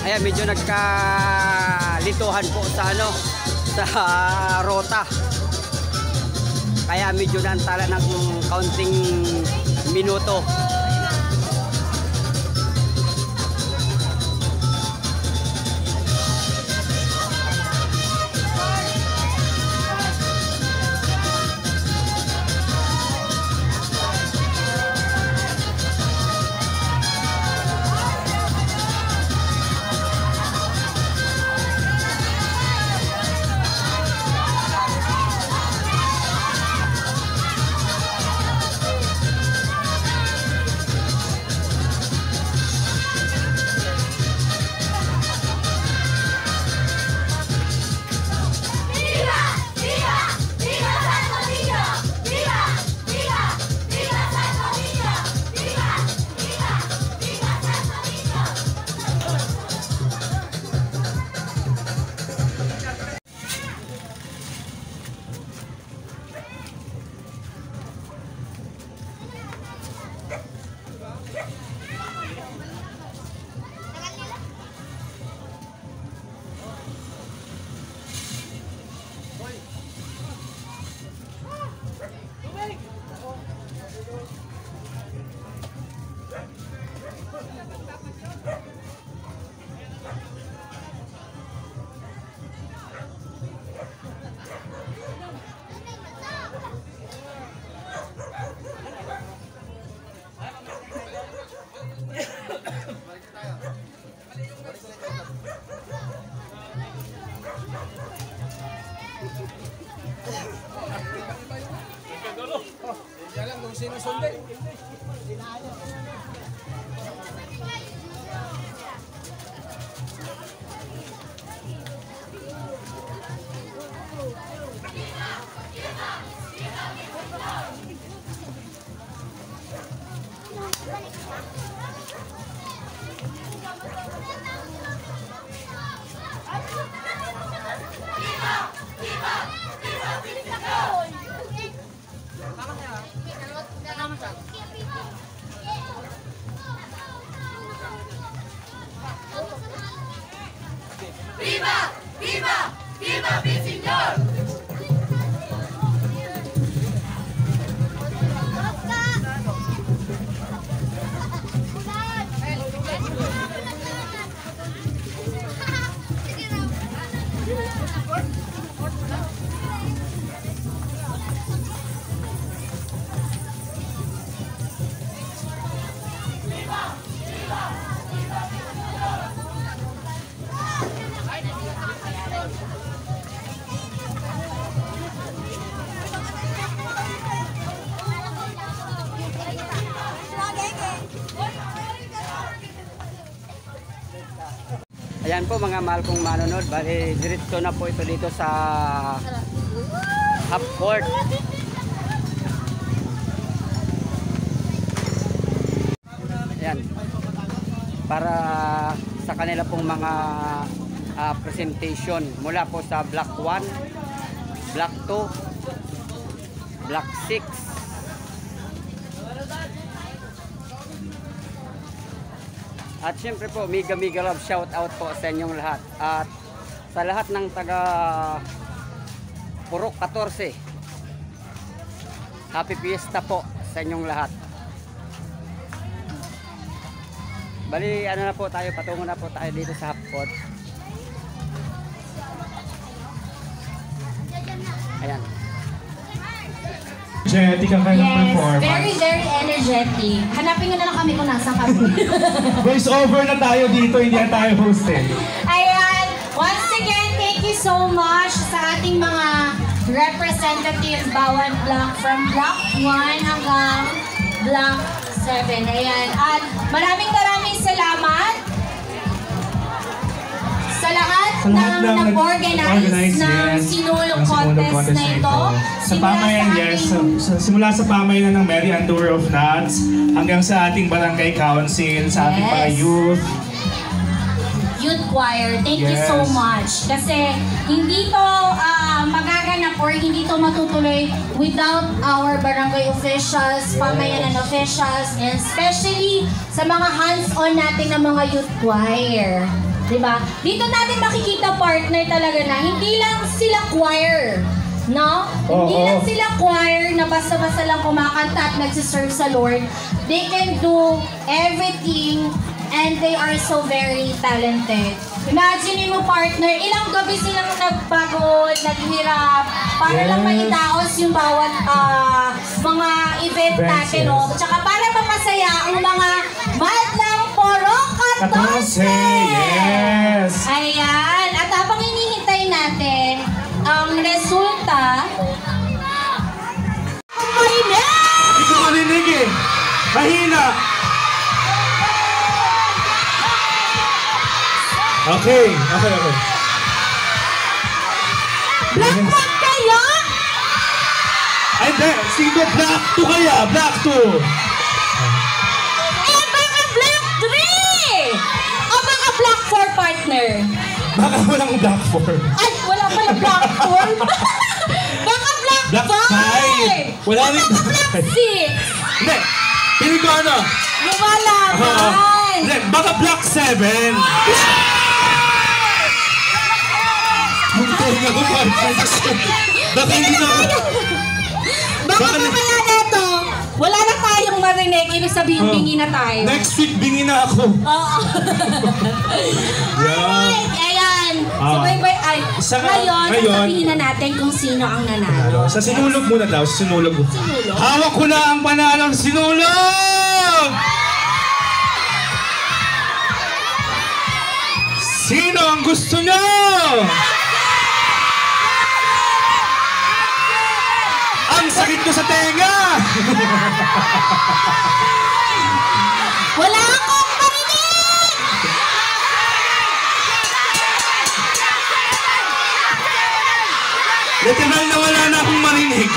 Ayan, medyo nagkalituhan po sa ano, sa rota. Kaya medyo naantala ng kaunting minuto. ¡Viva! ¡Viva! ¡Viva mi señor! Ayan po mga mahal kong manonood, bali diretso na po ito dito sa half court. Ayan, para sa kanila pong mga presentation mula po sa Block 1, Block 2, Block 6. At syempre po, mega love shout out po sa inyong lahat. At sa lahat ng taga Purok 14, happy fiesta po sa inyong lahat. Bali, ano na po tayo, patungo na po tayo dito sa half court. Ayan. Energetic ang kanyang performance. Very energetic. Hanapin nyo na lang kami kung nasa kami. Voice over na tayo dito, hindi na tayo hosted. Ayan. Once again, thank you so much sa ating mga representatives bawat block from Block 1 hanggang Block 7. Ayan. At maraming salamat sa lahat ng nag-organize ng Sinulog Contest na ito. Sa pamayan, yes. Simula sa pamayan ng Mary Ann Tour of Nuts hanggang sa ating barangay council, sa ating mga youth choir. Thank you so much. Kasi hindi to magaganap or hindi to matutuloy without our barangay officials, pamayanan officials, and especially sa mga hands-on natin ng mga youth choir. Diba? Dito natin makikita partner talaga na hindi lang sila choir. No? Hindi lang sila choir na basta-basta lang kumakanta at nagsiserve sa Lord. They can do everything and they are so very talented. Imagine mo partner, ilang gabi silang nagpagod, naghihirap, para lang maidaos yung bawat mga event natin. No? Tsaka para mapasaya ang mga madlang porong 14! Yes! Ayan. At habang hinihintay natin, ang resulta... Marinig! Hindi ko marinig eh. Mahina. Okay. Black 1 kaya? Ay, hindi. Sino Black 2 kaya? Black 2. Eh, baka Black 3! O baka Black 4 partner? Baka walang Black 4. Ay, wala pala Black 4. Baka Black 5! Wala rin Baka Black 6! Hindi. Pili ko ano? Wala man! Hindi. Baka Black 7. Magpapagod ako, partner. Baka hindi na ako. Baka wala na ito. Wala na tayong marinig. Ibig sabihin, bingi na tayo. Next week, bingi na ako. Oo. Alright, ayan. Sabay-bay. Ay, ngayon, sasabihin na natin kung sino ang nanalo. Sa sinulog muna daw, sa sinulog. Hawak ko na ang panalong sinulog! Sino ang gusto nyo? Ang sakit ko sa tenga! Wala akong marinig! Literal na wala na akong marinig.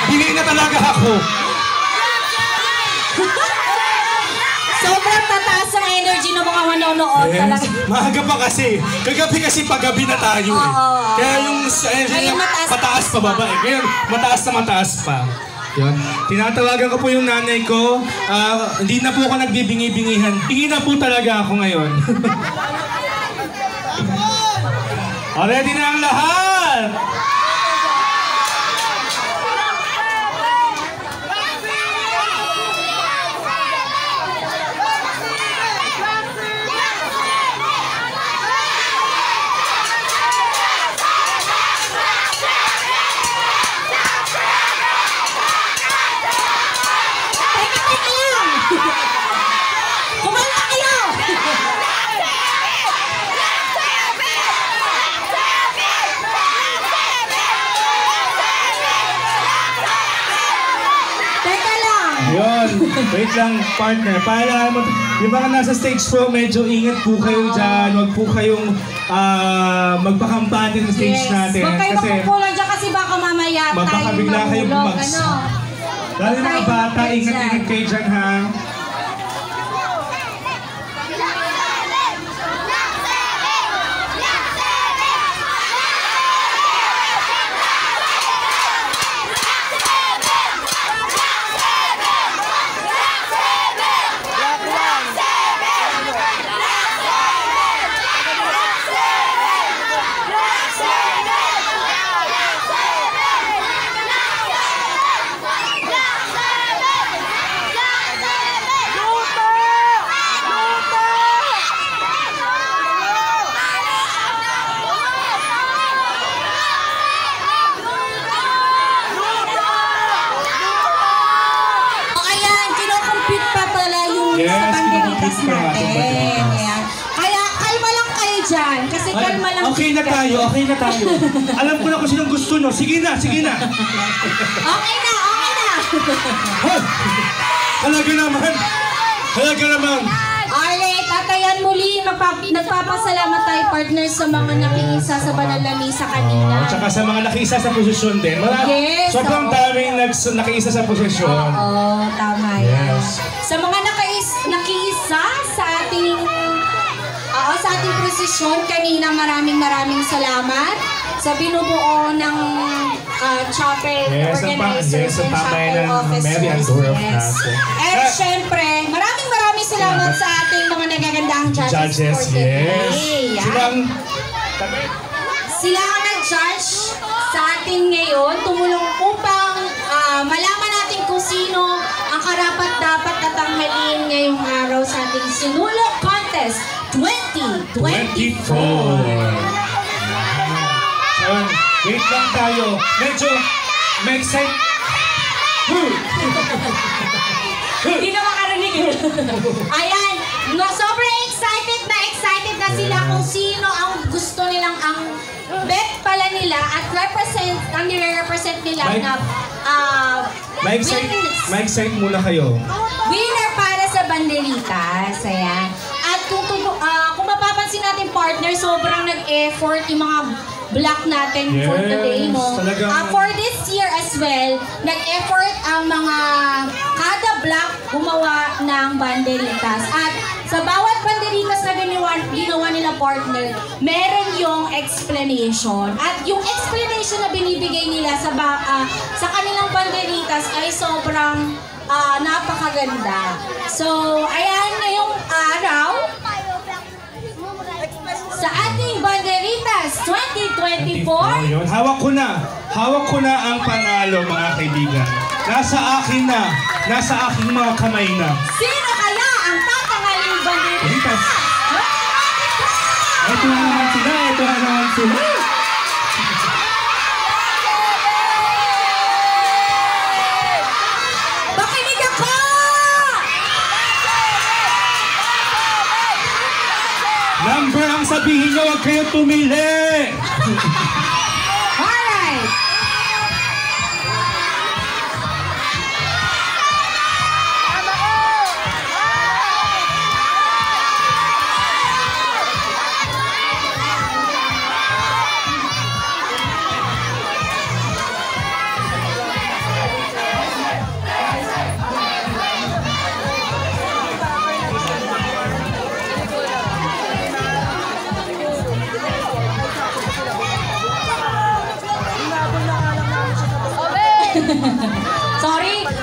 Bingi na talaga ako. Sobrang tataas ang energy ng mga manonood talaga. Maaga pa kasi. Kagabi kasi paggabi na tayo eh. Kaya yung energy mataas pa baba eh. Ngayon, mataas pa. Yun. Tinatawagan ko po yung nanay ko. Hindi na po ako nagbibingi-bingihan. Bingi na po talaga ako ngayon. Ready na ang lahat! Kumanta kayo! Teka lang! Yun. Wait lang, partner. Paalala mo, yung mga nasa stage pro, medyo ingat po kayo dyan. Huwag po kayong magpakampante sa stage natin. Huwag kayo mapupulan dyan kasi baka mamaya baka bigla kayo bumagsak. Dahil mga bata, ingat-ingat kayo dyan ha. sa banderitas natin. Ayan. Kaya kalma lang kayo dyan. Kasi kalma lang. Okay na tayo, okay na tayo. Alam ko na kung sinong gusto nyo. Sige na, sige na. Okay na, okay na. Hoy! Halaga naman. Halaga naman. Alright, at ayan muli, nagpapasalamat tayo partners sa mga nakiisa sa banal na misa kanina. Tsaka sa mga nakiisa sa posisyon din. Yes, sobrang daming nakiisa sa posisyon. Oo, tama yan. Yes. Sa mga nakiisa sa ating posisyon kanina, maraming salamat sa binubuo ng chapel organizers and chapel officers. Yes. At syempre, maraming salamat sa ating mga nagagandang judges, for today. yes. Yan. Silang, Sila ang nag-judge sa atin ngayon, tumulong upang malaman natin kung sino ang karapat-dapat na tanghalin ngayong araw sa ating Sinulog Contest 2024. 24. So, wait lang tayo. Medyo, may excite. Hindi na makarinig. Ayan, no, sobrang excited na sila kung sino ang gusto nilang ang bet pala nila at ang nire-represent nila Mike? na Ma-excite muna kayo. winner para sa banderitas. Ayan. At kung mapapansin natin partner, sobrang nag-effort yung mga black natin for Yes, today mo. talagang- For this year as well, nag-effort ang mga kada black gumawa ng banderitas. At sa bawat banderitas na ginawa nila partner, meron yung explanation. At yung explanation na binibigay nila sa kanilang banderitas ay sobrang napakaganda. So, ayan ngayong araw, sa ating banderitas 2024. Yun. Hawak ko na ang panalo mga kaibigan. Nasa aking mga kamay na. Sino kaya ang tatanghaling banderitas? Ito na naman sila. Makinig ako! Number ang sabihin nyo, huwag kayo tumili! Alright!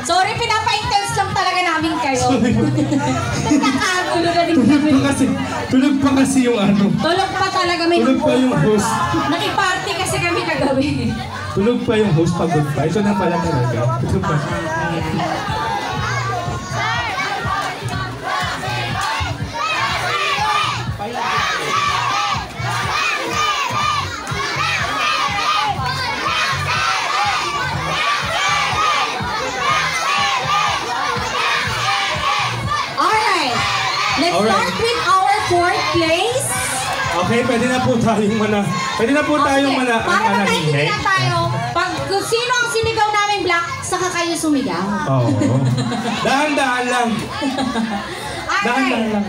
Sorry, pinapa-intense lang talaga namin kayo. Nagkakagulo na din kami. Tulog pa kasi yung ano. Tulog pa talaga, may Tulog pa yung hangover host. pa. Nakiparty kasi kami kagabi. Tulog pa yung host pagod pa. Ito na pala talaga. Tulog pa. Alright, let's Alright. start with our fourth place. Okay, pwede na po tayong Para manahimik. magkaintindihan tayo, pag kung sino ang sinigaw namin black, saka kayo sumigaw. Oo. Dahan-dahan lang. Alright. Dahan-dahan lang.